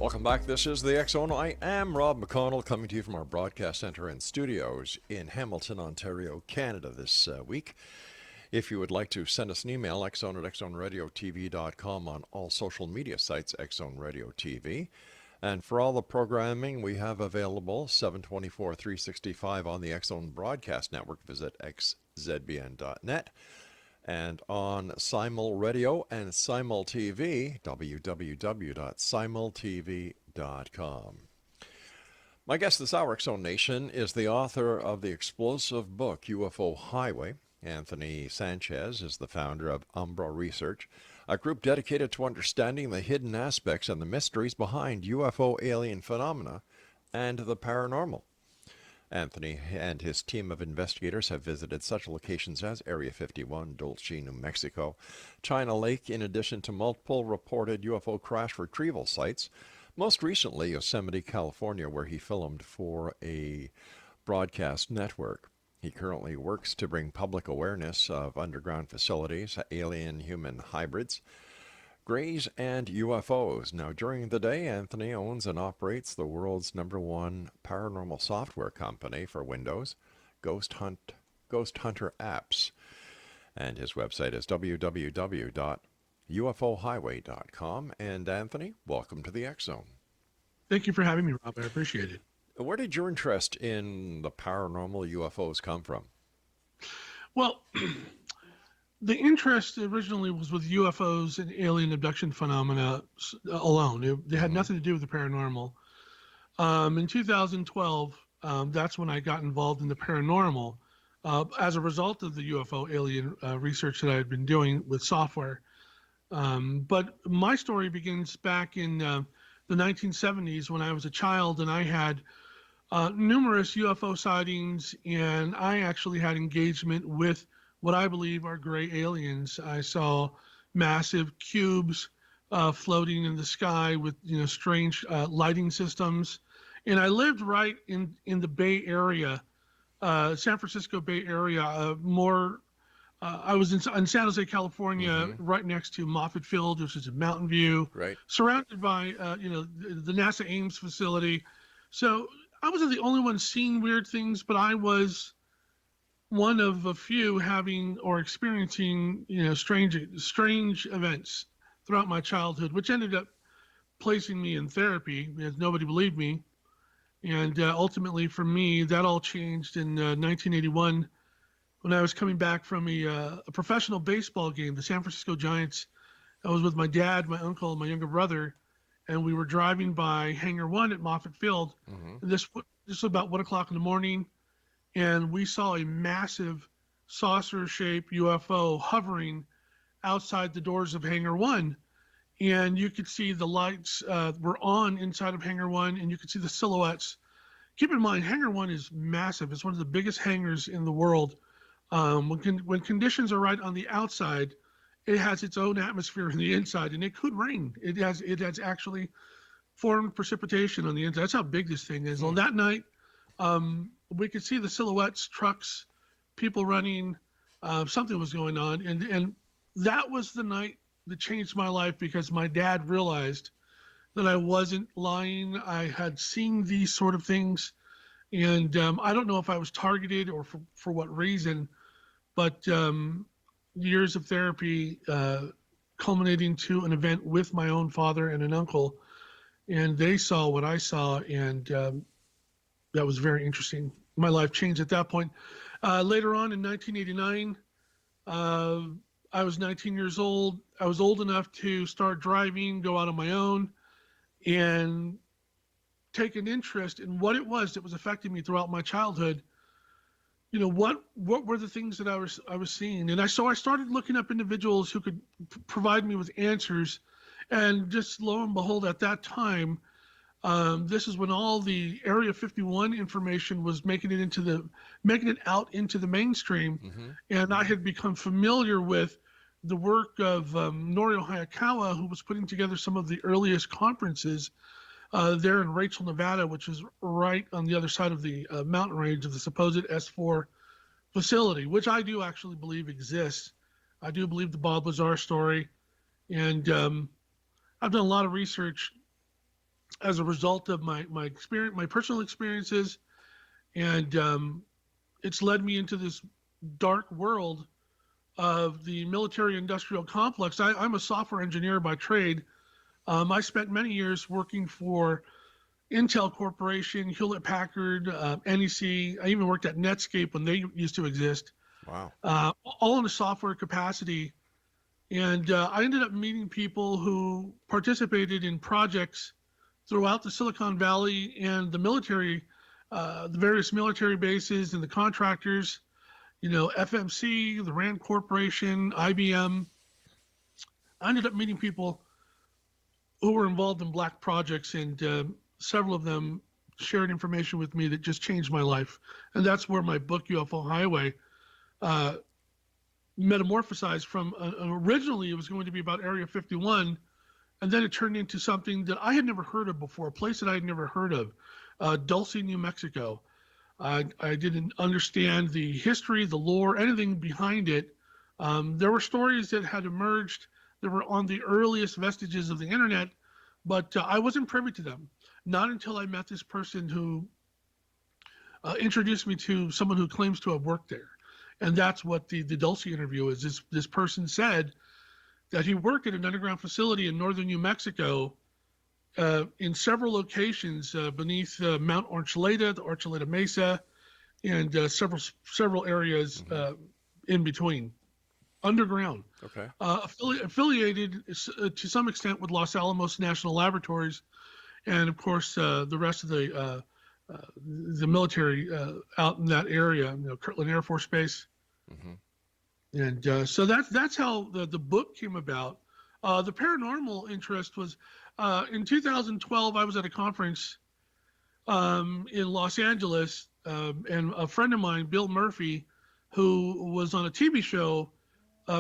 Welcome back. This is the X Zone. I am Rob McConnell, coming to you from our broadcast center and studios in Hamilton, Ontario, Canada this week. If you would like to send us an email, xzone@xzoneradiotv.com, on all social media sites, Xzone Radio TV. And for all the programming we have available, 724, 365 on the Xzone Broadcast Network, visit xzbn.net. And on Simul Radio and Simul TV, www.simultv.com. My guest this hour, X Zone Nation, is the author of the explosive book UFO Highway. Anthony Sanchez is the founder of Umbra Research, a group dedicated to understanding the hidden aspects and the mysteries behind UFO alien phenomena and the paranormal. Anthony and his team of investigators have visited such locations as Area 51, Dulce, New Mexico, China Lake, in addition to multiple reported UFO crash retrieval sites, most recently Yosemite, California, where he filmed for a broadcast network. He currently works to bring public awareness of underground facilities, alien-human hybrids, Greys, and UFOs. Now, during the day, Anthony owns and operates the world's #1 paranormal software company for Windows, Ghost Hunter Apps. And his website is www.ufohighway.com. And Anthony, welcome to the X Zone. Thank you for having me, Rob. I appreciate it. Where did your interest in the paranormal UFOs come from? Well, the interest originally was with UFOs and alien abduction phenomena alone. It had nothing to do with the paranormal. In 2012, that's when I got involved in the paranormal as a result of the UFO alien research that I had been doing with software. But my story begins back in the 1970s when I was a child, and I had numerous UFO sightings, and I actually had engagement with what I believe are gray aliens. I saw massive cubes floating in the sky with strange lighting systems, and I lived right in the Bay Area, San Francisco Bay Area. I was in San Jose, California, right next to Moffett Field, which is in Mountain View, right, surrounded by the NASA Ames facility. So I wasn't the only one seeing weird things, but I was one of a few having or experiencing strange events throughout my childhood, which ended up placing me in therapy because nobody believed me. And ultimately, for me, that all changed in 1981 when I was coming back from a professional baseball game, the San Francisco Giants. I was with my dad, my uncle, and my younger brother, and we were driving by Hangar 1 at Moffett Field. And this was about 1 o'clock in the morning, and we saw a massive saucer-shaped UFO hovering outside the doors of Hangar 1. And you could see the lights were on inside of Hangar 1, and you could see the silhouettes. Keep in mind, Hangar 1 is massive. It's one of the biggest hangars in the world. When conditions are right on the outside, it has its own atmosphere on the inside, and it could rain. It has actually formed precipitation on the inside. That's how big this thing is. On that night, we could see the silhouettes, trucks, people running. Something was going on, and that was the night that changed my life, because my dad realized that I wasn't lying. I had seen these sort of things, and I don't know if I was targeted or for what reason, but years of therapy culminating to an event with my own father and an uncle, and they saw what I saw, and that was very interesting. My life changed at that point. Later on in 1989, I was 19 years old. I was old enough to start driving, go out on my own, and take an interest in what it was that was affecting me throughout my childhood. What were the things that I was seeing? And I started looking up individuals who could provide me with answers. And just lo and behold, at that time, this is when all the Area 51 information was making it out into the mainstream. And I had become familiar with the work of Norio Hayakawa, who was putting together some of the earliest conferences there in Rachel, Nevada, which is right on the other side of the mountain range of the supposed S4 facility, which I do actually believe exists. I do believe the Bob Lazar story. And I've done a lot of research as a result of my experience, my personal experiences, and it's led me into this dark world of the military-industrial complex. I'm a software engineer by trade. I spent many years working for Intel Corporation, Hewlett-Packard, NEC. I even worked at Netscape when they used to exist, Wow. all in a software capacity. And I ended up meeting people who participated in projects throughout the Silicon Valley and the military, the various military bases and the contractors, FMC, the Rand Corporation, IBM. I ended up meeting people who were involved in black projects, and several of them shared information with me that just changed my life. And that's where my book, UFO Highway, metamorphosized from originally it was going to be about Area 51, and then it turned into something that I had never heard of before, a place that I had never heard of, Dulce, New Mexico. I didn't understand the history, the lore, anything behind it. There were stories that had emerged that were on the earliest vestiges of the internet, but I wasn't privy to them. Not until I met this person who introduced me to someone who claims to have worked there. And that's what the Dulce interview is. This person said that he worked at an underground facility in northern New Mexico in several locations beneath Mount Archuleta, the Archuleta Mesa, and several areas in between, underground. Okay. Affiliated to some extent with Los Alamos National Laboratories, and of course the rest of the military out in that area, Kirtland Air Force Base. Mm-hmm. And so that's how the book came about. The paranormal interest was in 2012. I was at a conference in Los Angeles, and a friend of mine, Bill Murphy, who was on a TV show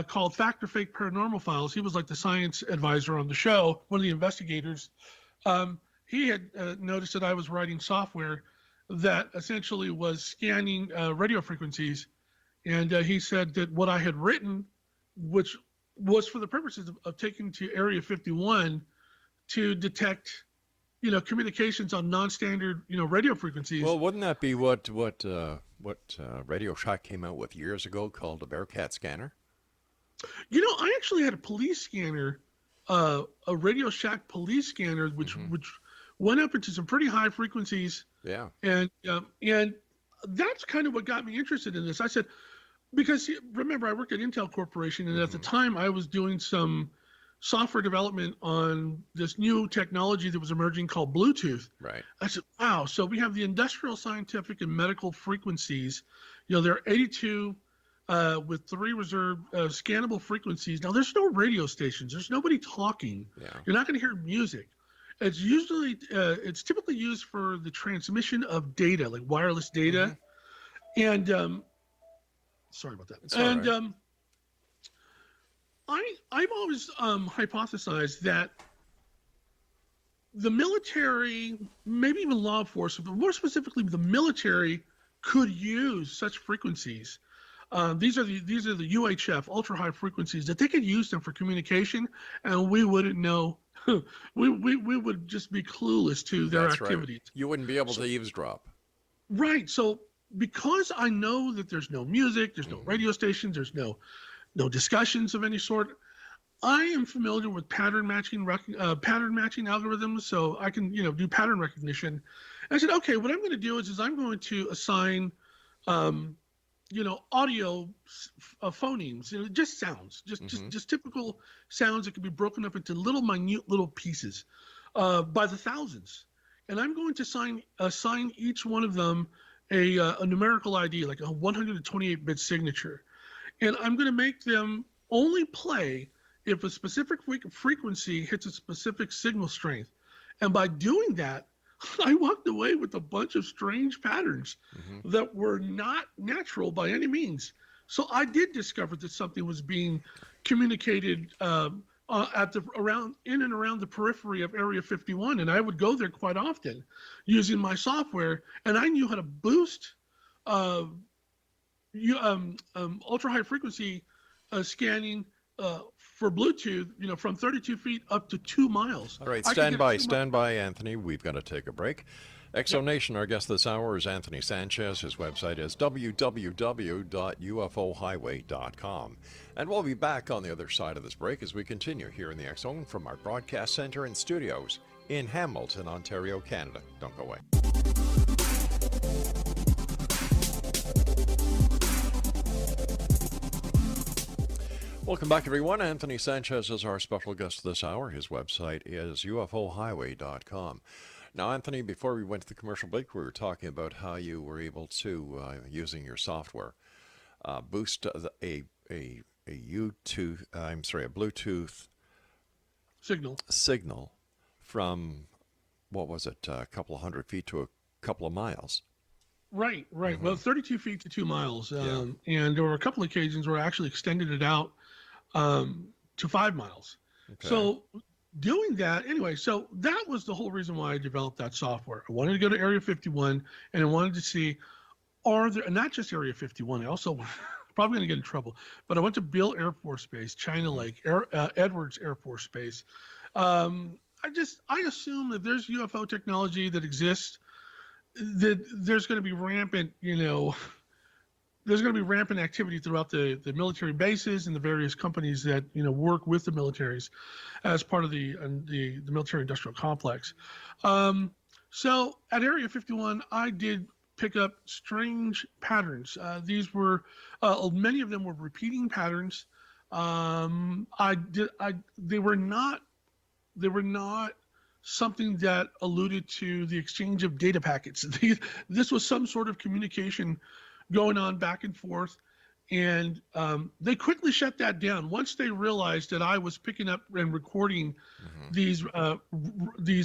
called Fact or Fake Paranormal Files. He was like the science advisor on the show, one of the investigators. He had noticed that I was writing software that essentially was scanning radio frequencies. And he said that what I had written, which was for the purposes of taking to Area 51 to detect, communications on non-standard, radio frequencies. Well, wouldn't that be what Radio Shack came out with years ago called the Bearcat scanner? I actually had a police scanner, a Radio Shack police scanner, which went up into some pretty high frequencies. Yeah. And that's kind of what got me interested in this. I said, because remember, I worked at Intel Corporation, and at the time I was doing some software development on this new technology that was emerging called Bluetooth. Right. I said, wow. So we have the industrial, scientific, and medical frequencies. There are 82 with 3 reserved scannable frequencies. Now, there's no radio stations. There's nobody talking. Yeah. You're not going to hear music. It's typically used for the transmission of data, like wireless data. And sorry about that. It's all right. I've always hypothesized that the military, maybe even law enforcement, but more specifically the military, could use such frequencies. These are the UHF, ultra high frequencies, that they could use them for communication, and we wouldn't know. we would just be clueless to their activities. Right. You wouldn't be able to eavesdrop. Right. So because I know that there's no music, there's no radio stations, there's no discussions of any sort, I am familiar with pattern matching algorithms, so I can do pattern recognition. And I said, okay, what I'm going to do is I'm going to assign audio phonemes, just sounds, just typical sounds that can be broken up into minute little pieces by the thousands. And I'm going to assign each one of them a numerical ID, like a 128-bit signature. And I'm going to make them only play if a specific frequency hits a specific signal strength. And by doing that, I walked away with a bunch of strange patterns that were not natural by any means. So I did discover that something was being communicated in and around the periphery of Area 51, and I would go there quite often using my software, and I knew how to boost ultra high frequency scanning for Bluetooth, from 32 feet up to 2 miles. All right, I could stand get by, 2 stand by, Anthony. We've got to take a break. Exonation, our guest this hour is Anthony Sanchez. His website is www.ufohighway.com. And we'll be back on the other side of this break as we continue here in the X Zone from our broadcast center and studios in Hamilton, Ontario, Canada. Don't go away. Welcome back, everyone. Anthony Sanchez is our special guest this hour. His website is ufohighway.com. Now, Anthony, before we went to the commercial break, we were talking about how you were able to, using your software, boost a Bluetooth signal from, what was it, a couple of hundred feet to a couple of miles. Right. Mm-hmm. Well, 32 feet to 2 miles. Yeah. And there were a couple of occasions where I actually extended it out to 5 miles. Okay. So doing that, anyway, so that was the whole reason why I developed that software. I wanted to go to Area 51, and I wanted to see, not just Area 51, I also, probably going to get in trouble, but I went to Beale Air Force Base, China Lake, Edwards Air Force Base. I assume that there's UFO technology that exists, that there's going to be rampant, there's going to be rampant activity throughout the military bases and the various companies that work with the militaries as part of the military industrial complex. So at Area 51, I did pick up strange patterns. These were many of them were repeating patterns. They were not something that alluded to the exchange of data packets. This was some sort of communication going on back and forth, and they quickly shut that down once they realized that I was picking up and recording these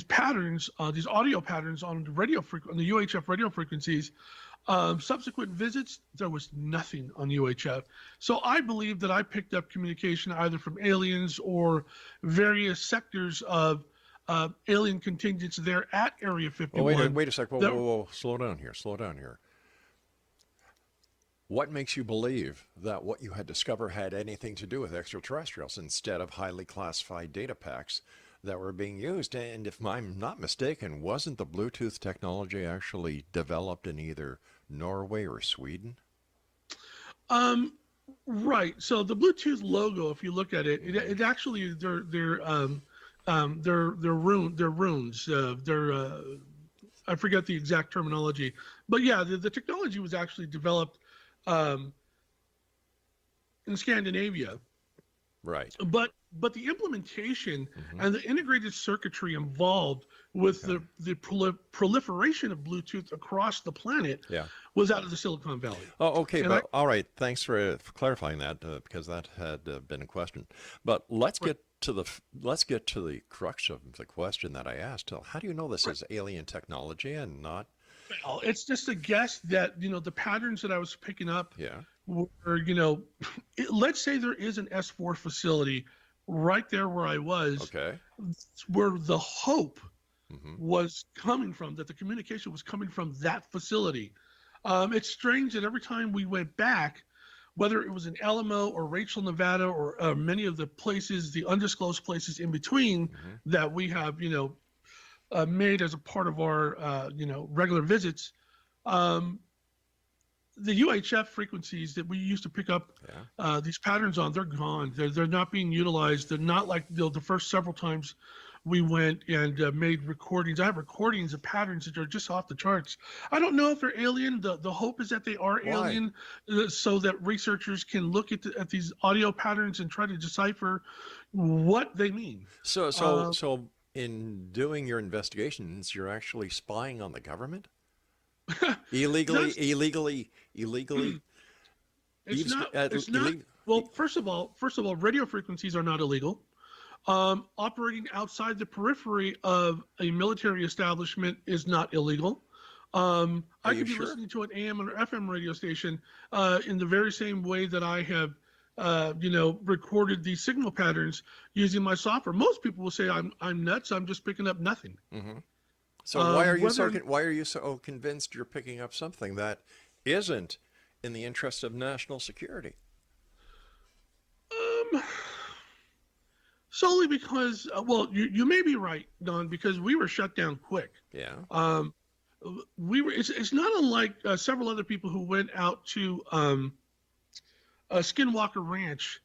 patterns, these audio patterns on the on the UHF radio frequencies. Subsequent visits, there was nothing on UHF. So I believe that I picked up communication either from aliens or various sectors of alien contingents there at Area 51. Oh, wait a sec. Whoa. Slow down here. What makes you believe that what you had discovered had anything to do with extraterrestrials instead of highly classified data packs that were being used? And if I'm not mistaken, wasn't the Bluetooth technology actually developed in either Norway or Sweden? Right. So the Bluetooth logo, if you look at it, it actually they're runes. I forget the exact terminology, but yeah, the technology was actually developed in Scandinavia. Right. But the implementation and the integrated circuitry involved with the proliferation of Bluetooth across the planet was out of the Silicon Valley. Oh, okay. All right. Thanks for clarifying that because that had been a question. But let's get to the crux of the question that I asked. How do you know this is alien technology and not? Well, it's just a guess that the patterns that I was picking up were let's say there is an S4 facility right there where I was. Okay. Where the hope was coming from, that the communication was coming from that facility. It's strange that every time we went back, whether it was in Alamo or Rachel, Nevada, or many of the places, the undisclosed places in between that we have, made as a part of our, regular visits, the UHF frequencies that we used to pick up these patterns on, they're gone. They're not being utilized. They're not like the first several times we went and made recordings. I have recordings of patterns that are just off the charts. I don't know if they're alien. The hope is that they are alien, so that researchers can look at these audio patterns and try to decipher what they mean. So in doing your investigations, you're actually spying on the government? illegally. It's not. Well, first of all, radio frequencies are not illegal. Operating outside the periphery of a military establishment is not illegal. I could be listening to an AM or FM radio station in the very same way that I have, recorded these signal patterns using my software. Most people will say I'm nuts. I'm just picking up nothing. So why are you so convinced you're picking up something that isn't in the interest of national security? Solely because, well, you may be right, Don, because we were shut down quick. Yeah. We were. It's not unlike several other people who went out to Skinwalker Ranch,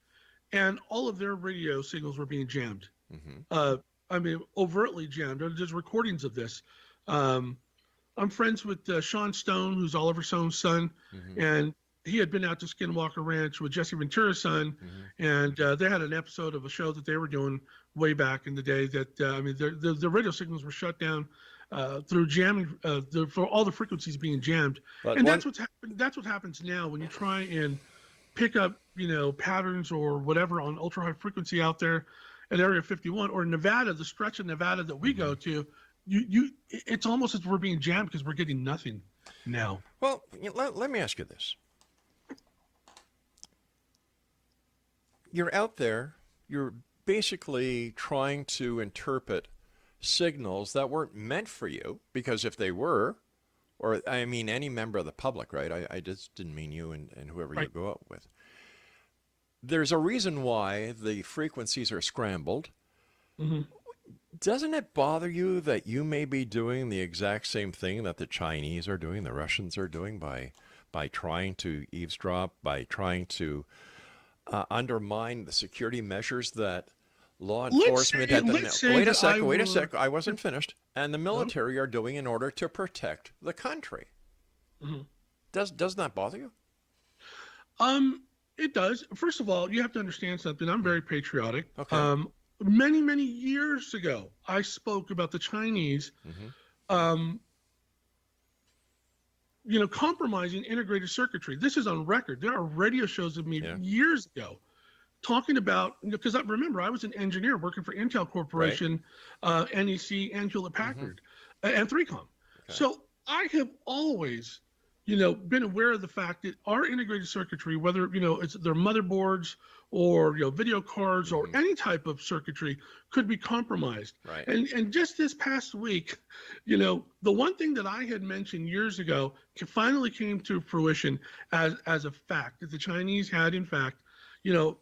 and all of their radio signals were being jammed. Mm-hmm. I mean, overtly jammed. There's recordings of this. I'm friends with Sean Stone, who's Oliver Stone's son, Mm-hmm. and he had been out to Skinwalker Ranch with Jesse Ventura's son, Mm-hmm. and they had an episode of a show that they were doing way back in the day. That I mean, the radio signals were shut down through jamming, for all the frequencies being jammed, But and that's That's what happens now when you try and pick up, patterns or whatever on ultra high frequency out there at Area 51 or Nevada, the stretch of Nevada that we go to. It's almost as we're being jammed because we're getting nothing now. Well, let me ask you this. You're out there, you're basically trying to interpret signals that weren't meant for you, because if they were, or I mean any member of the public, right? I just didn't mean you and whoever Right. you go out with. There's a reason why the frequencies are scrambled. Mm-hmm. Doesn't it bother you that you may be doing the exact same thing that the Chinese are doing, the Russians are doing, by trying to eavesdrop, by trying to undermine the security measures that law enforcement wait a sec, I wasn't finished, and the military are doing in order to protect the country? Mm-hmm. Doesn't that bother you? It does. First of all, you have to understand something. I'm very patriotic. Okay. Many years ago, I spoke about the Chinese, Mm-hmm. Compromising integrated circuitry. This is on record. There are radio shows of me Yeah. years ago talking about, because remember, I was an engineer working for Intel Corporation, NEC, and Hewlett Packard, and 3Com. Okay. So I have always, been aware of the fact that our integrated circuitry, whether, it's their motherboards or, video cards or any type of circuitry, could be compromised. Right. And just this past week, the one thing that I had mentioned years ago finally came to fruition as a fact, that the Chinese had, in fact,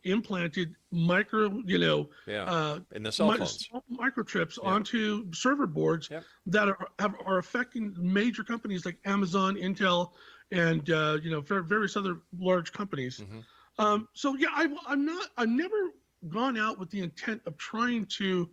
implanted micro, in the cell phones. microchips onto server boards that are affecting major companies like Amazon, Intel, and various other large companies. Mm-hmm. So yeah, I've never gone out with the intent of trying to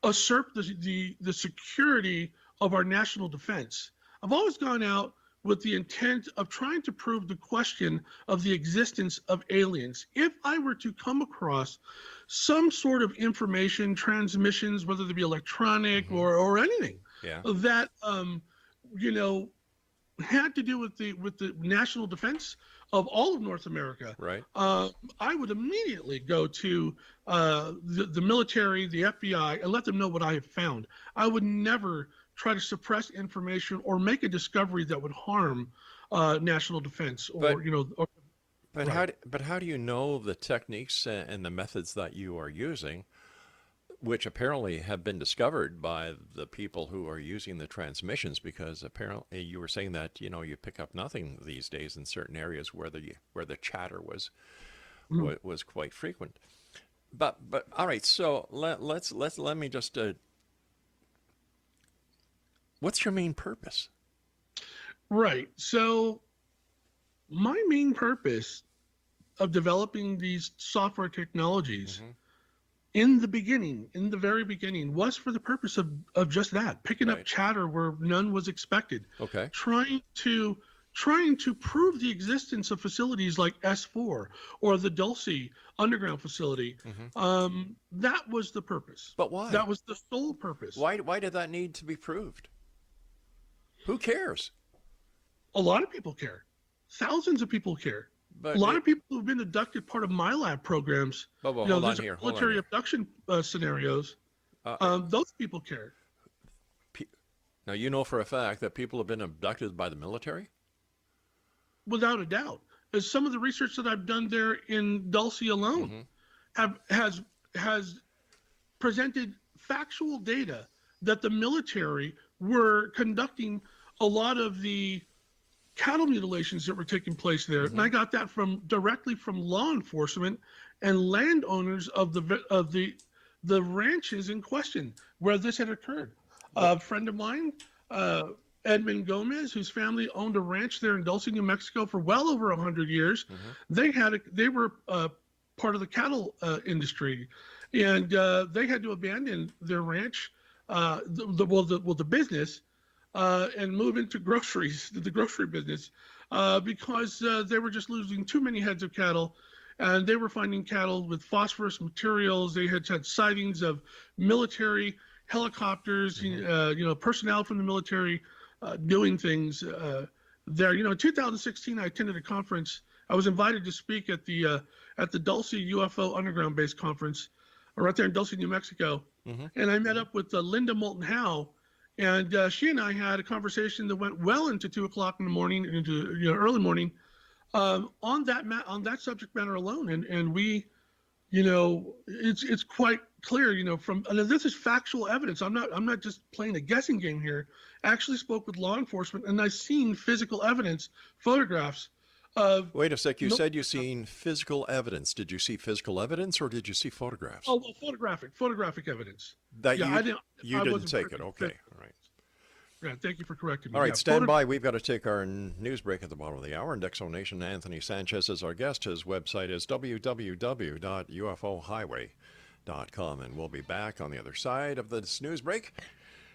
usurp the security of our national defense. I've always gone out with the intent of trying to prove the question of the existence of aliens. If I were to come across some sort of information transmissions, whether they be electronic or anything, that had to do with the national defense of all of North America, right? I would immediately go to the military, the FBI, and let them know what I have found. I would never try to suppress information or make a discovery that would harm national defense But how do you know the techniques and the methods that you are using, which apparently have been discovered by the people who are using the transmissions? Because apparently you were saying that you pick up nothing these days in certain areas where the chatter was quite frequent. But all right, so let me just what's your main purpose? Right. So my main purpose of developing these software technologies in the very beginning, was for the purpose of just that, picking up chatter where none was expected. Okay. Trying to prove the existence of facilities like S4 or the Dulce underground facility. That was the purpose. But why? That was the sole purpose. Why did that need to be proved? Who cares? A lot of people care. Thousands of people care. But a lot of people who've been abducted, part of my lab programs. Hold on here. Military abduction scenarios. Those people care. Now, you know for a fact that people have been abducted by the military? Without a doubt. As some of the research that I've done there in Dulce alone has presented factual data that the military were conducting a lot of the cattle mutilations that were taking place there. And I got that directly from law enforcement and landowners of the the ranches in question where this had occurred. A friend of mine, Edmund Gomez, whose family owned a ranch there in Dulce, New Mexico for well over 100 years. They were part of the cattle industry, and they had to abandon their ranch, the business, and move into the grocery business, because they were just losing too many heads of cattle, and they were finding cattle with phosphorus materials. They had sightings of military helicopters, personnel from the military doing things there. In 2016, I attended a conference. I was invited to speak at the Dulce UFO Underground Base Conference, right there in Dulce, New Mexico. And I met up with Linda Moulton Howe, and she and I had a conversation that went well into 2 o'clock in the morning, into early morning, on that subject matter alone. And we, it's quite clear, and this is factual evidence. I'm not just playing a guessing game here. I actually spoke with law enforcement, and I've seen physical evidence, photographs of. Wait a sec. You said you've seen physical evidence. Did you see physical evidence, or did you see photographs? Oh, well, photographic evidence. That you didn't take it. Okay. All right. Yeah, thank you for correcting me. All right, stand by. We've got to take our news break at the bottom of the hour. And Exonation Anthony Sanchez is our guest. His website is www.ufohighway.com. And we'll be back on the other side of this news break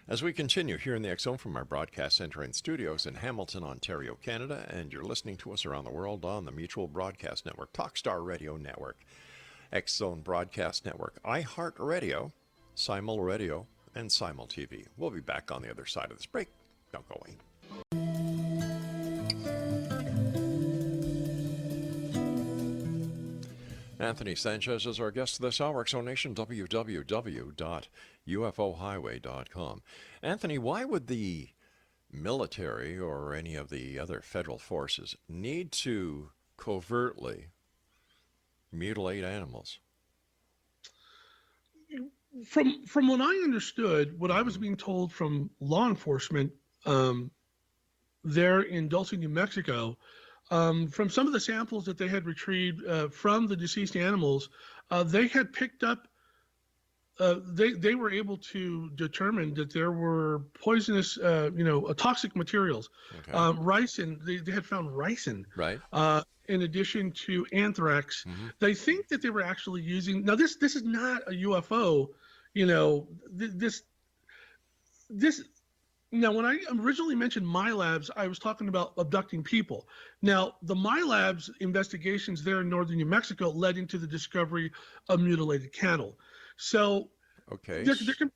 as we continue here in the X Zone from our broadcast center and studios in Hamilton, Ontario, Canada. And you're listening to us around the world on the Mutual Broadcast Network, Talkstar Radio Network, X Zone Broadcast Network, iHeartRadio, Simul Radio, and Simul TV. We'll be back on the other side of this break. Don't go away. Anthony Sanchez is our guest this hour. Exonation, www.ufohighway.com. Anthony, why would the military or any of the other federal forces need to covertly mutilate animals? From what I understood, what I was being told from law enforcement there in Dulce, New Mexico, from some of the samples that they had retrieved from the deceased animals, they had picked up, they were able to determine that there were poisonous, toxic materials. Okay. Ricin, they had found ricin. Right. In addition to anthrax. They think that they were actually using, now this is not a UFO, this now when I originally mentioned MyLabs, I was talking about abducting people. Now the MyLabs investigations there in northern New Mexico led into the discovery of mutilated cattle. So okay, there can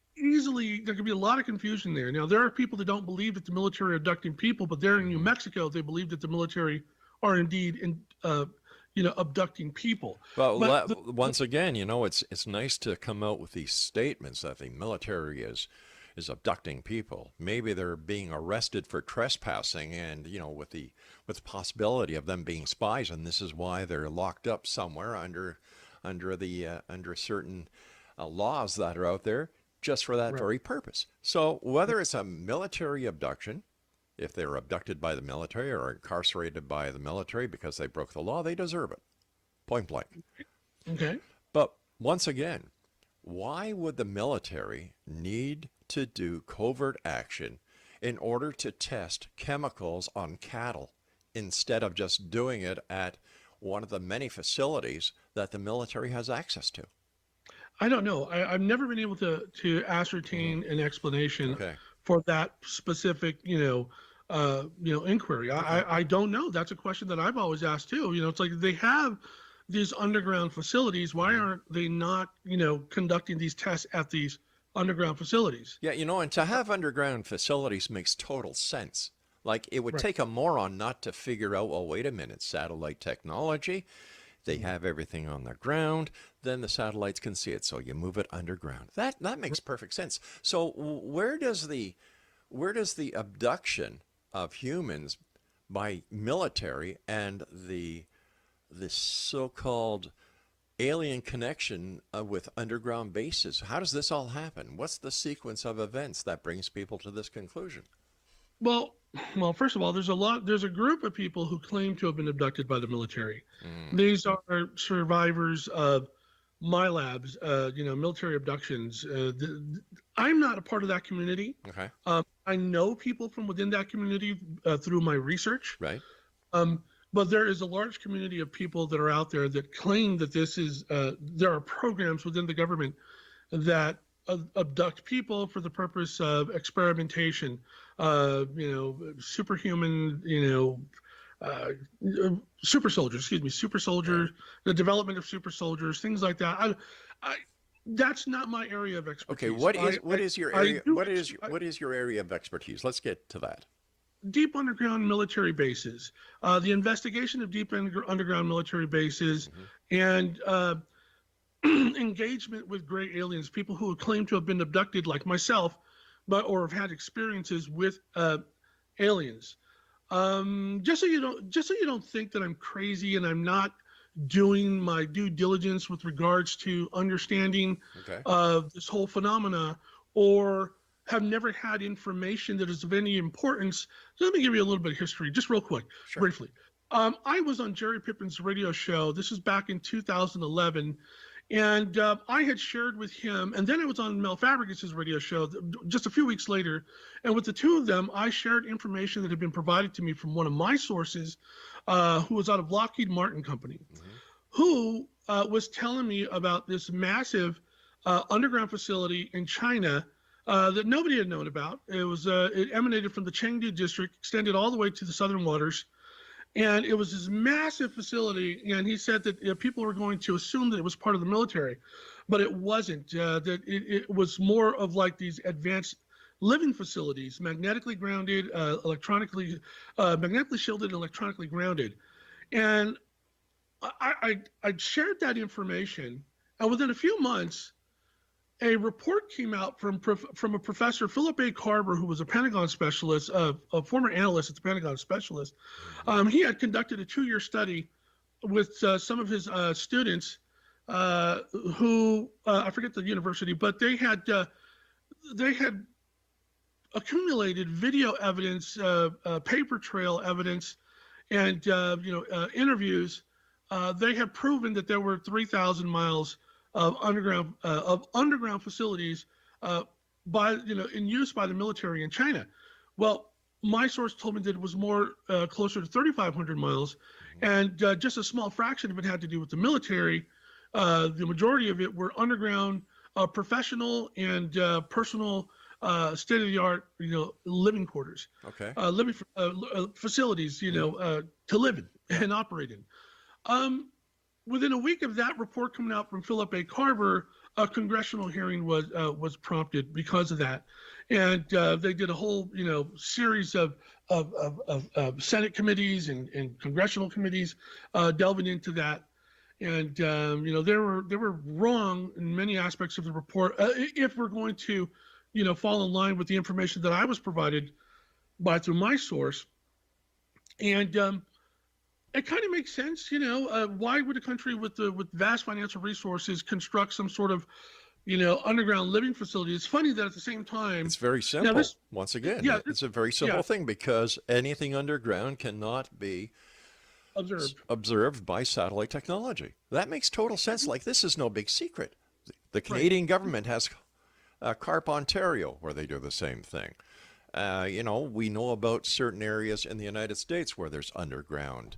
be a lot of confusion there. Now there are people that don't believe that the military are abducting people, but there in New Mexico they believe that the military are indeed abducting people. Well, once again, it's nice to come out with these statements that the military is abducting people. Maybe they're being arrested for trespassing, and with the possibility of them being spies, and this is why they're locked up somewhere under certain laws that are out there just for that very purpose. So whether it's a military abduction, if they were abducted by the military or incarcerated by the military because they broke the law, they deserve it. Point blank. Okay. But once again, why would the military need to do covert action in order to test chemicals on cattle instead of just doing it at one of the many facilities that the military has access to? I don't know. I've never been able to ascertain an explanation for that specific, inquiry. I don't know. That's a question that I've always asked too. It's like they have these underground facilities. Why aren't they not, conducting these tests at these underground facilities? Yeah, and to have underground facilities makes total sense. Like it would take a moron not to figure out, well, wait a minute, satellite technology. They have everything on the ground, then the satellites can see it, so you move it underground. That makes perfect sense. So where does the abduction of humans by military and the so-called alien connection with underground bases, how does this all happen? What's the sequence of events that brings people to this conclusion? Well, first of all, there's a group of people who claim to have been abducted by the military. These are survivors of my labs, military abductions. I'm not a part of that community. Okay. I know people from within that community through my research. Right. But there is a large community of people that are out there that claim that this is, there are programs within the government that abduct people for the purpose of experimentation, superhuman, super soldiers, Right. the development of super soldiers, things like that. That's not my area of expertise. Okay. What is your area? What is your area of expertise? Let's get to that. Deep underground military bases, the investigation of deep underground military bases, and engagement with gray aliens, people who claim to have been abducted, like myself, or have had experiences with aliens. Just so you don't think that I'm crazy and I'm not doing my due diligence with regards to understanding this whole phenomena, or have never had information that is of any importance. So let me give you a little bit of history, just real quick, briefly. I was on Jerry Pippin's radio show. This was back in 2011. And I had shared with him, and then I was on Mel Fabregas' radio show just a few weeks later. And with the two of them, I shared information that had been provided to me from one of my sources, who was out of Lockheed Martin Company, who was telling me about this massive underground facility in China that nobody had known about. It emanated from the Chengdu district, extended all the way to the southern waters. And it was this massive facility, and he said that people were going to assume that it was part of the military, but it wasn't. That it was more of like these advanced living facilities, magnetically grounded, magnetically shielded, and electronically grounded. And I shared that information, and within a few months, a report came out from a professor, Philip A. Carver, who was a Pentagon specialist, a former analyst at the Pentagon specialist. He had conducted a 2-year study with some of his students who, I forget the university, but they had accumulated video evidence, paper trail evidence, and interviews. They had proven that there were 3,000 miles of underground facilities in use by the military in China. Well, my source told me that it was more closer to 3,500 miles, and just a small fraction of it had to do with the military. The majority of it were underground, professional and personal, state-of-the-art, living quarters, living facilities, to live in and operate in. Within a week of that report coming out from Philip A. Carver, a congressional hearing was prompted because of that, and they did a whole series of Senate committees and congressional committees delving into that, and they were wrong in many aspects of the report. If we're going to fall in line with the information that I was provided through my source, and it kind of makes sense, why would a country with vast financial resources construct some sort of, underground living facility? It's funny that at the same time, it's very simple. Once again, it's a very simple thing, because anything underground cannot be observed by satellite technology. That makes total sense. Like, this is no big secret. The Canadian government has Carp, Ontario, where they do the same thing. We know about certain areas in the United States where there's underground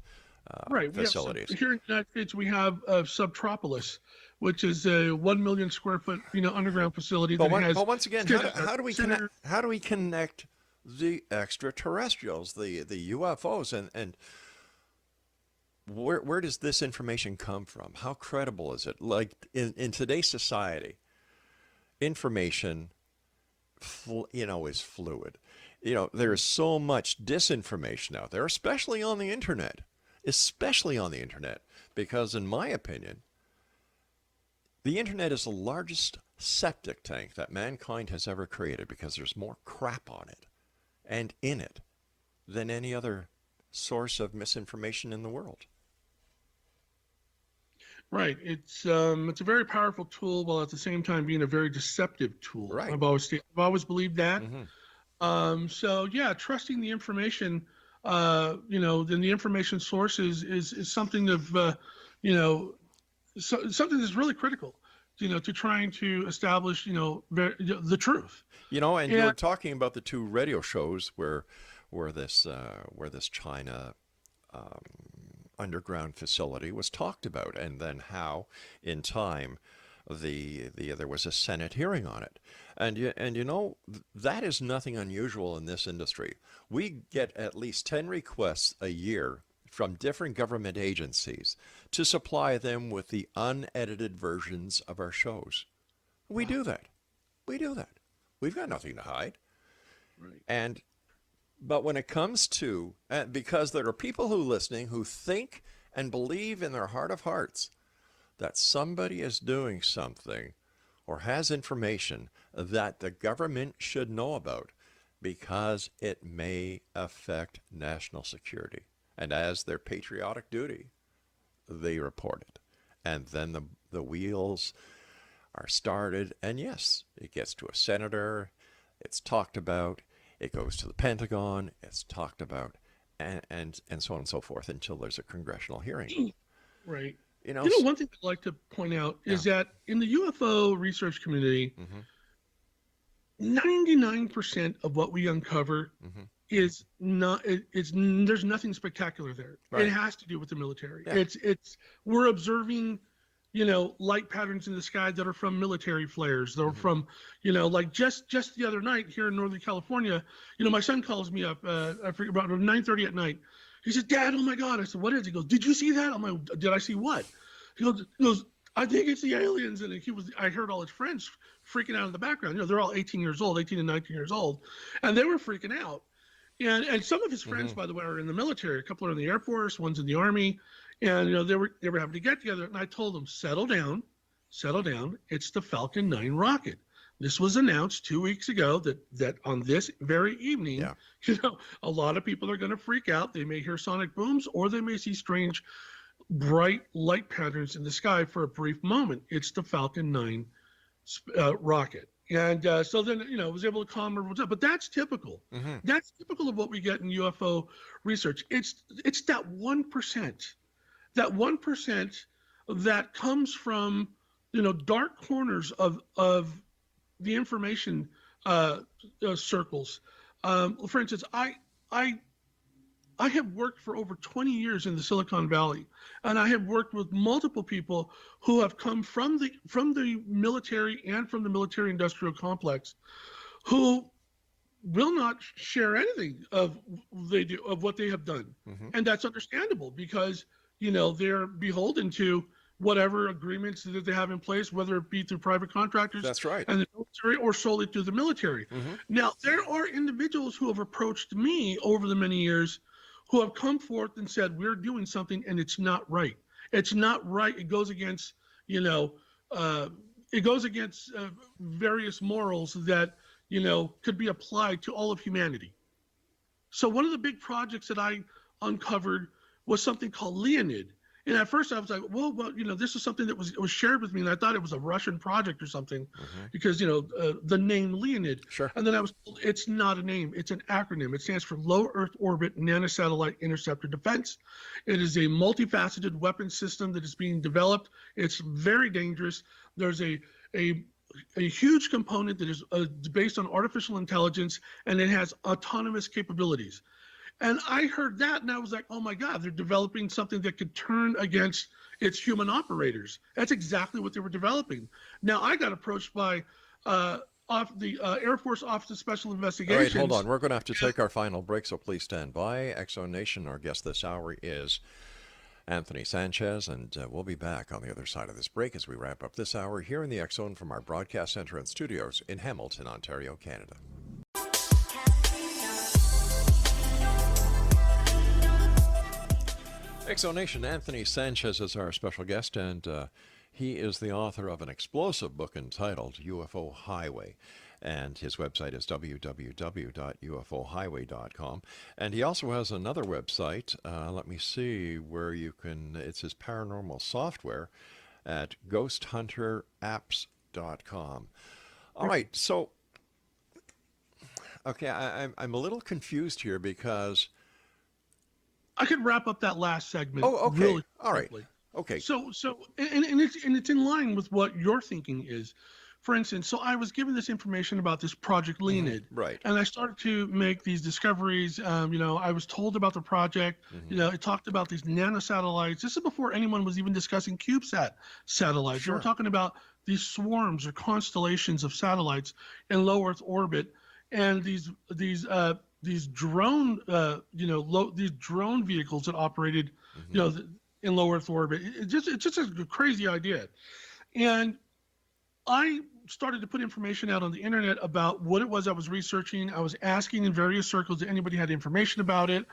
facilities. Here in the United States, we have Subtropolis, which is a 1 million square foot, underground facility. But once again, how do we connect the extraterrestrials, the UFOs, and where does this information come from? How credible is it? Like, in today's society, information, is fluid. There is so much disinformation out there, especially on the internet, because in my opinion, the internet is the largest septic tank that mankind has ever created, because there's more crap on it and in it than any other source of misinformation in the world. Right. It's a very powerful tool, while at the same time being a very deceptive tool. Right. I've always believed that. So yeah, trusting the information, then the information source is something of, so something that's really critical, to trying to establish, the truth. And you And were talking about the two radio shows where this China underground facility was talked about, and then how, in time, there was a Senate hearing on it, and that is nothing unusual in this industry. We get at least 10 requests a year from different government agencies to supply them with the unedited versions of our shows. We wow, do that. We do that. We've got nothing to hide. right, And but when it comes to, because there are people who listening who think and believe in their heart of hearts that somebody is doing something or has information that the government should know about because it may affect national security. And as their patriotic duty, they report it. And then the wheels are started. And yes, it gets to a senator, it's talked about, it goes to the Pentagon, it's talked about, and so on and so forth until there's a congressional hearing. right. You know, One thing I'd like to point out yeah. is that in the UFO research community, Mm-hmm. 99% of what we uncover Mm-hmm. is not it's there's nothing spectacular there. It Right. has to do with the military. Yeah. It's we're observing, light patterns in the sky that are from military flares. They're Mm-hmm. from, like just the other night here in Northern California, my son calls me up, I forget, about 9:30 at night. He said, "Dad, oh my God." I said, "What is it?" He goes, "Did you see that?" I'm like, "Did I see what?" He goes, "I think it's the aliens." And I heard all his friends freaking out in the background. They're all 18 years old, 18 and 19 years old. And they were freaking out. And some of his friends, Mm-hmm. by the way, are in the military. A couple are in the Air Force, one's in the Army. And, they were having to get together. And I told them, settle down. It's the Falcon 9 rocket. This was announced 2 weeks ago that on this very evening, Yeah. a lot of people are going to freak out. They may hear sonic booms, or they may see strange bright light patterns in the sky for a brief moment. It's the Falcon 9 rocket. And so then, I was able to calm everyone down. But that's typical. Mm-hmm. That's typical of what we get in UFO research. It's that 1%, that comes from, dark corners of the information circles. For instance, I have worked for over 20 years in the Silicon Valley, and I have worked with multiple people who have come from the military and from the military industrial complex, who will not share anything of what they have done. Mm-hmm. And that's understandable because they're beholden to whatever agreements that they have in place, whether it be through private contractors That's right. and the military, or solely through the military. Mm-hmm. Now, there are individuals who have approached me over the many years who have come forth and said, we're doing something and it's not right. It's not right. It goes against, various morals that, could be applied to all of humanity. So one of the big projects that I uncovered was something called Leonid. And at first I was like, well, this is something that was shared with me, and I thought it was a Russian project or something, Mm-hmm. because, the name Leonid. Sure. And then I was told it's not a name, it's an acronym. It stands for Low Earth Orbit Nanosatellite Interceptor Defense. It is a multifaceted weapon system that is being developed. It's very dangerous. There's a huge component that is based on artificial intelligence, and it has autonomous capabilities. And I heard that, and I was like, oh my God, they're developing something that could turn against its human operators. That's exactly what they were developing. Now, I got approached by the Air Force Office of Special All Investigations. right, hold on. We're going to have to take our final break, so please stand by. Exo Nation, our guest this hour is Anthony Sanchez, and we'll be back on the other side of this break as we wrap up this hour here in the X Zone from our broadcast center and studios in Hamilton, Ontario, Canada. Exonation, Anthony Sanchez is our special guest, and he is the author of an explosive book entitled UFO Highway. And his website is www.ufohighway.com. And he also has another website, let me see, where you can, it's his paranormal software at ghosthunteraapps.com. All right, so, okay, I'm a little confused here because... I could wrap up that last segment. Oh, okay. Really All right. quickly. Okay. And it's in line with what your thinking is. For instance, so I was given this information about this Project Leonid, Right. and I started to make these discoveries. I was told about the project. It talked about these nanosatellites. This is before anyone was even discussing CubeSat satellites. They were Sure. talking about these swarms or constellations of satellites in low Earth orbit, and these drone, these drone vehicles that operated, in low Earth orbit. It's just a crazy idea, and I started to put information out on the internet about what it was I was researching. I was asking in various circles if anybody had information about it.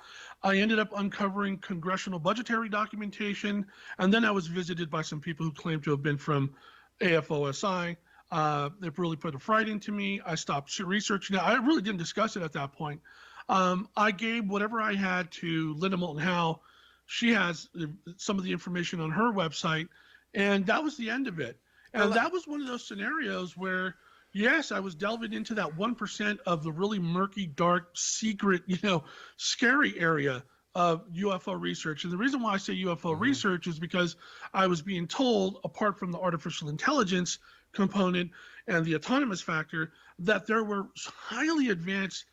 I ended up uncovering congressional budgetary documentation, and then I was visited by some people who claimed to have been from AFOSI. It really put a fright into me. I stopped researching it. I really didn't discuss it at that point. I gave whatever I had to Linda Moulton Howe. She has some of the information on her website, and that was the end of it. And that was one of those scenarios where, yes, I was delving into that 1% of the really murky, dark, secret, scary area of UFO research. And the reason why I say UFO research is because I was being told, apart from the artificial intelligence component and the autonomous factor, that there were highly advanced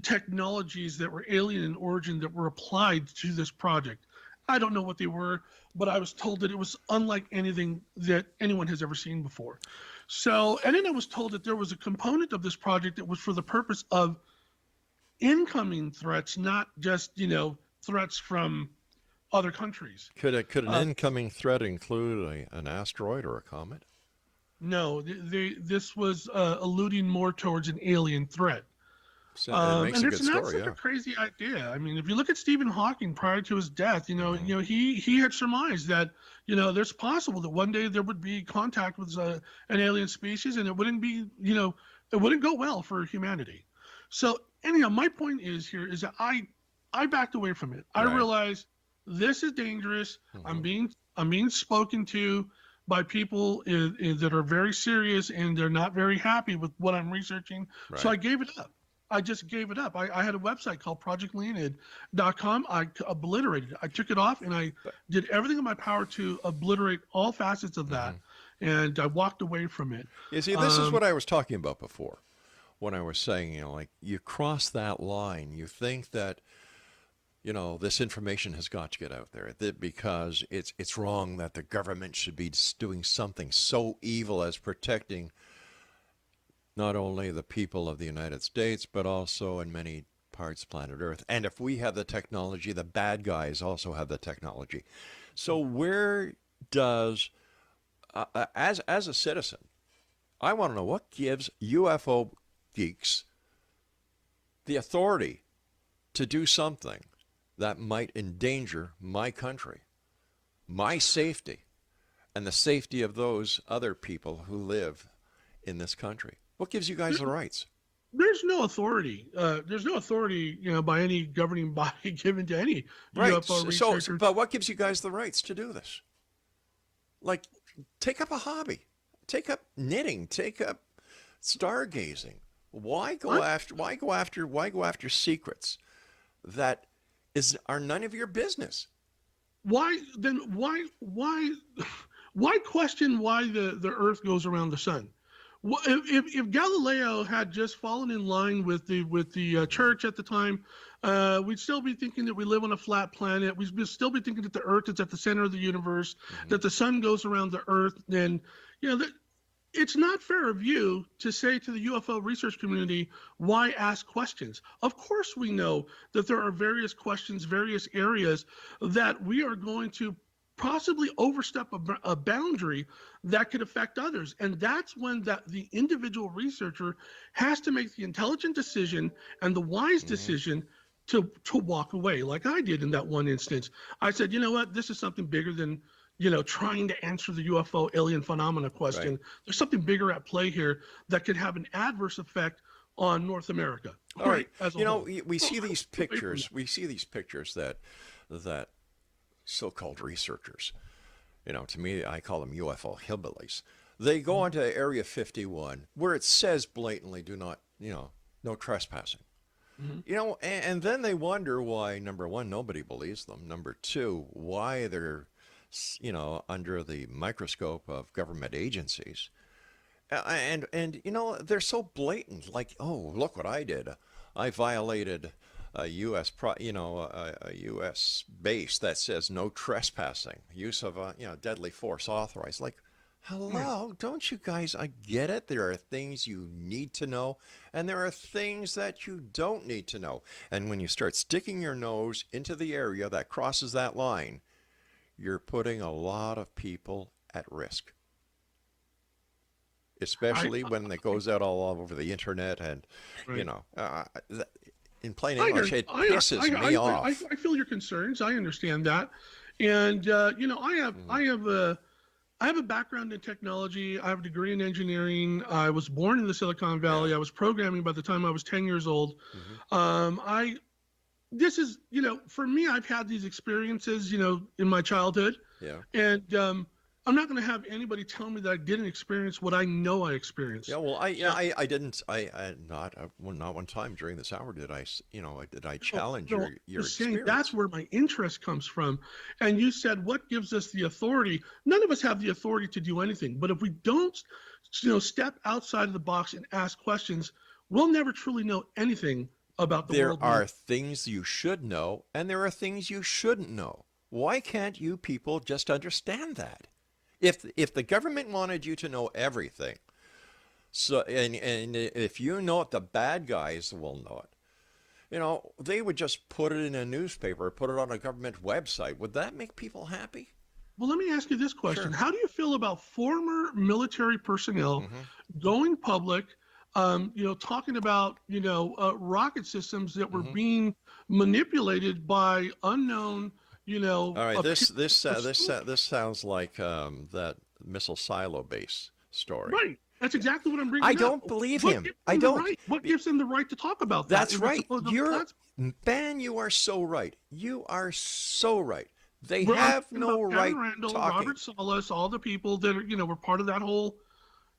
technologies that were alien in origin that were applied to this project. I don't know what they were, but I was told that it was unlike anything that anyone has ever seen before. So, and then I was told that there was a component of this project that was for the purpose of incoming threats, not just, threats from other countries. Could an incoming threat include an asteroid or a comet? No, this was alluding more towards an alien threat. So it makes a good story. That's such a crazy idea. I mean, if you look at Stephen Hawking prior to his death, he had surmised that there's possible that one day there would be contact with an alien species, and it wouldn't be it wouldn't go well for humanity. So anyhow, my point is that I backed away from it. I realized this is dangerous. I'm being spoken to by people that are very serious, and they're not very happy with what I'm researching. Right. So I gave it up. I just gave it up. I had a website called projectleonid.com. I obliterated it. I took it off, and I did everything in my power to obliterate all facets of that, and I walked away from it. You see, this is what I was talking about before when I was saying, you cross that line. You think that, this information has got to get out there because it's wrong that the government should be doing something so evil as protecting not only the people of the United States, but also in many parts of planet Earth. And if we have the technology, the bad guys also have the technology. So where does, as a citizen, I want to know what gives UFO geeks the authority to do something that might endanger my country, my safety, and the safety of those other people who live in this country. What gives you guys the rights? There's no authority. There's no authority, by any governing body given to any UFO researcher. But what gives you guys the rights to do this? Like, take up a hobby, take up knitting, take up stargazing. Why go after secrets that are none of your business? Why question why the Earth goes around the sun? If Galileo had just fallen in line with the church at the time, we'd still be thinking that we live on a flat planet. We'd still be thinking that the Earth is at the center of the universe, that the sun goes around the Earth. Then, it's not fair of you to say to the UFO research community, why ask questions? Of course, we know that there are various questions, various areas that we are going to possibly overstep a boundary that could affect others. And that's when the individual researcher has to make the intelligent decision and the wise decision to walk away, like I did in that one instance. I said, you know what, this is something bigger than, trying to answer the UFO alien phenomena question. Right. There's something bigger at play here that could have an adverse effect on North America. All right. We see these pictures. We see these pictures that so-called researchers, to me, I call them UFO hillbillies. They go onto Area 51 where it says blatantly, do not, no trespassing. And then they wonder why, number one, nobody believes them. Number two, why they're under the microscope of government agencies. And they're so blatant. Like, oh, look what I did. I violated a U.S. base that says no trespassing, use of deadly force authorized. Like, hello, don't you guys? I get it. There are things you need to know, and there are things that you don't need to know. And when you start sticking your nose into the area that crosses that line, you're putting a lot of people at risk. Especially when it goes out all over the internet, and Right. in plain English, it pisses me off. I feel your concerns. I understand that, and I have a background in technology. I have a degree in engineering. I was born in the Silicon Valley. Yeah. I was programming by the time I was 10 years old. This is, for me, I've had these experiences, in my childhood, Yeah. and I'm not going to have anybody tell me that I didn't experience what I know I experienced. Yeah. Well, I didn't. Not one time during this hour did I challenge your experience. That's where my interest comes from. And you said, what gives us the authority? None of us have the authority to do anything. But if we don't, step outside of the box and ask questions, we'll never truly know anything about the world. There are things you should know, and there are things you shouldn't know. Why can't you people just understand that? If the government wanted you to know everything, and if you know it, the bad guys will know it. They would just put it in a newspaper, put it on a government website. Would that make people happy? Well, let me ask you this question. Sure. How do you feel about former military personnel going public, talking about, rocket systems that were being manipulated by unknown, All right, this sounds like that missile silo base story. Right. That's exactly what I'm bringing I up. don't believe him. I don't. What gives them the right to talk about that? That's right. Ben, you are so right. You are so right. They have no right Randall, talking. Robert Salas, all the people that are, were part of that whole,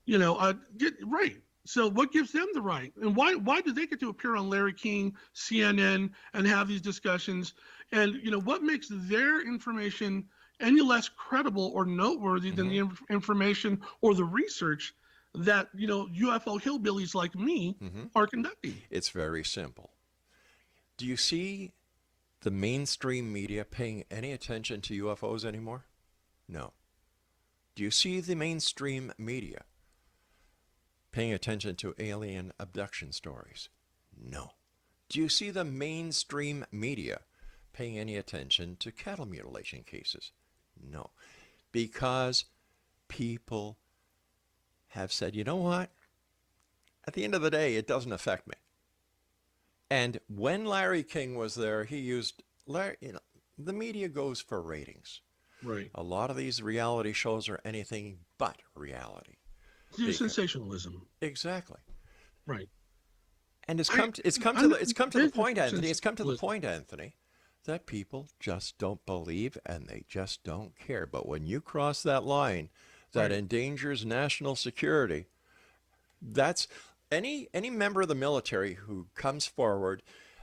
right. So what gives them the right? And why do they get to appear on Larry King, CNN, and have these discussions? And, what makes their information any less credible or noteworthy than the information or the research that, UFO hillbillies like me are conducting? It's very simple. Do you see the mainstream media paying any attention to UFOs anymore? No. Do you see the mainstream media paying attention to alien abduction stories? No. Do you see the mainstream media paying any attention to cattle mutilation cases? No. Because people have said, you know what? At the end of the day, it doesn't affect me. And when Larry King was there, he used, the media goes for ratings. Right. A lot of these reality shows are anything but reality. Sensationalism. Exactly. Right. And it's come to the point, Anthony, that people just don't believe and they just don't care. But when you cross that line that endangers national security, that's any member of the military who comes forward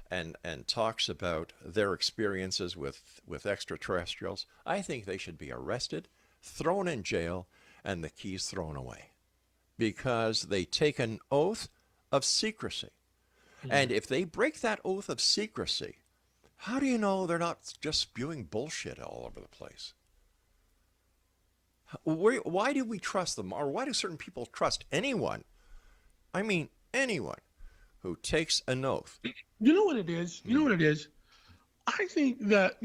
and talks about their experiences with extraterrestrials, I think they should be arrested, thrown in jail, and the keys thrown away, because they take an oath of secrecy. And if they break that oath of secrecy, how do you know they're not just spewing bullshit all over the place? Why do we trust them? Or why do certain people trust anyone? I mean, anyone who takes an oath. You know what it is? I think that,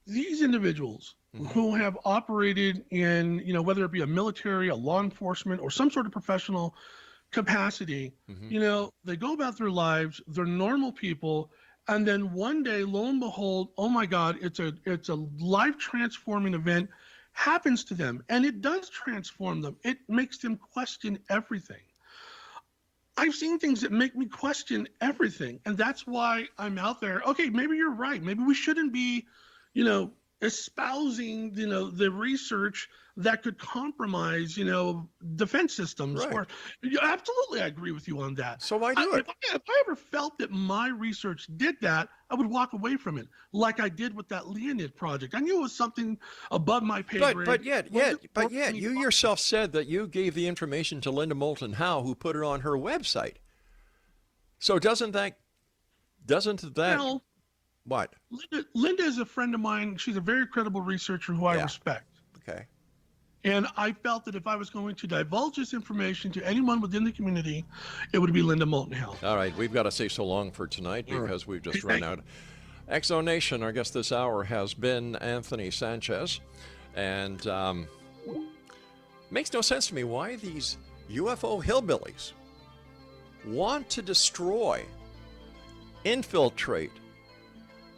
these individuals who have operated in, whether it be a military, a law enforcement, or some sort of professional capacity, they go about their lives, they're normal people, and then one day, lo and behold, oh my God, it's a life-transforming event happens to them, and it does transform them. It makes them question everything. I've seen things that make me question everything, and that's why I'm out there. Okay, maybe you're right. Maybe we shouldn't be, espousing, the research that could compromise, defense systems. Right. Or yeah, absolutely, I agree with you on that. So why do it? If I ever felt that my research did that, I would walk away from it, like I did with that Leonid project. I knew it was something above my pay grade. But yet, you yourself said that you gave the information to Linda Moulton Howe, who put it on her website. So doesn't that Well, what? Linda is a friend of mine. She's a very credible researcher who I Yeah. respect. Okay. And I felt that if I was going to divulge this information to anyone within the community, it would be Linda Moulton Howe. All right, we've got to say so long for tonight because we've just run out. Exo Nation, our guest this hour has been Anthony Sanchez, and makes no sense to me why these UFO hillbillies want to destroy, infiltrate,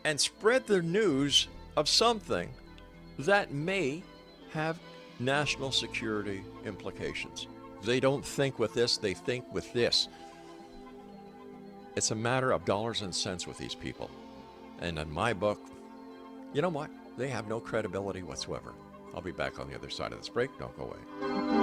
and spread the news of something that may have national security implications. They don't think with this, they think with this. It's a matter of dollars and cents with these people. And in my book, you know what? They have no credibility whatsoever. I'll be back on the other side of this break. Don't go away.